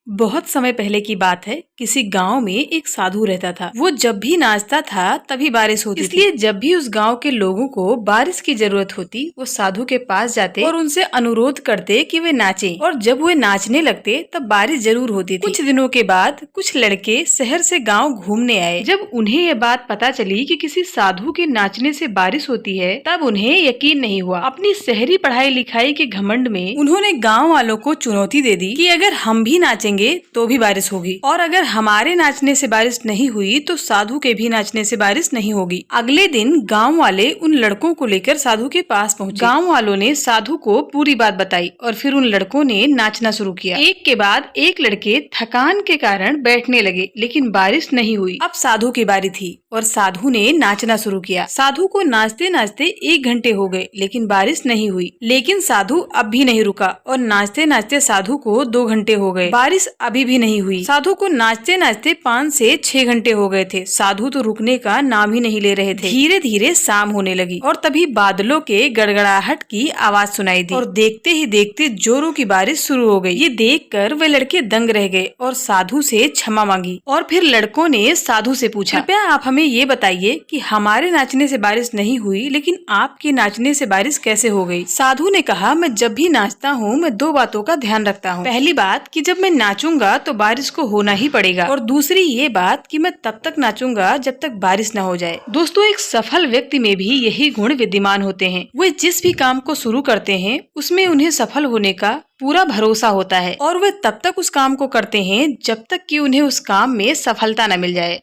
बहुत समय पहले की बात है। किसी गांव में एक साधु रहता था। वो जब भी नाचता था तभी बारिश होती थी। इसलिए जब भी उस गांव के लोगों को बारिश की जरूरत होती वो साधु के पास जाते और उनसे अनुरोध करते कि वे नाचें। और जब वे नाचने लगते तब बारिश जरूर होती थी। कुछ दिनों के बाद कुछ लड़के शहर से गाँव घूमने आए। जब उन्हें ये बात पता चली कि किसी साधु के नाचने से बारिश होती है तब उन्हें यकीन नहीं हुआ। अपनी शहरी पढ़ाई लिखाई के घमंड में उन्होंने गाँव वालों को चुनौती दे दी कि अगर हम भी नाचेंगे तो भी बारिश होगी, और अगर हमारे नाचने से बारिश नहीं हुई तो साधु के भी नाचने से बारिश नहीं होगी। अगले दिन गांव वाले उन लड़कों को लेकर साधु के पास पहुंचे। गांव वालों ने साधु को पूरी बात बताई और फिर उन लड़कों ने नाचना शुरू किया। एक के बाद एक लड़के थकान के कारण बैठने लगे, लेकिन बारिश नहीं हुई। अब साधु की बारी थी और साधु ने नाचना शुरू किया। साधु को नाचते नाचते 1 घंटे हो गए, लेकिन बारिश नहीं हुई। लेकिन साधु अब भी नहीं रुका और नाचते नाचते साधु को 2 घंटे हो गए, बारिश अभी भी नहीं हुई। साधु को नाचते नाचते 5 से 6 घंटे हो गए थे। साधु तो रुकने का नाम ही नहीं ले रहे थे। धीरे धीरे शाम होने लगी और तभी बादलों के गड़गड़ाहट की आवाज सुनाई दी और देखते ही देखते जोरों की बारिश शुरू हो गई। ये देखकर वे लड़के दंग रह गए और साधु से क्षमा मांगी। और फिर लड़कों ने साधु से पूछा, कृपया आप हमें ये बताइए कि हमारे नाचने से बारिश नहीं हुई लेकिन आपके नाचने से बारिश कैसे हो गई। साधु ने कहा, मैं जब भी नाचता हूँ मैं 2 बातों का ध्यान रखता हूँ। पहली बात कि जब मैं नाचूंगा तो बारिश को होना ही पड़ेगा, और दूसरी ये बात कि मैं तब तक नाचूंगा जब तक बारिश न हो जाए। दोस्तों, एक सफल व्यक्ति में भी यही गुण विद्यमान होते हैं। वे जिस भी काम को शुरू करते हैं उसमें उन्हें सफल होने का पूरा भरोसा होता है और वे तब तक उस काम को करते हैं जब तक कि उन्हें उस काम में सफलता न मिल जाए।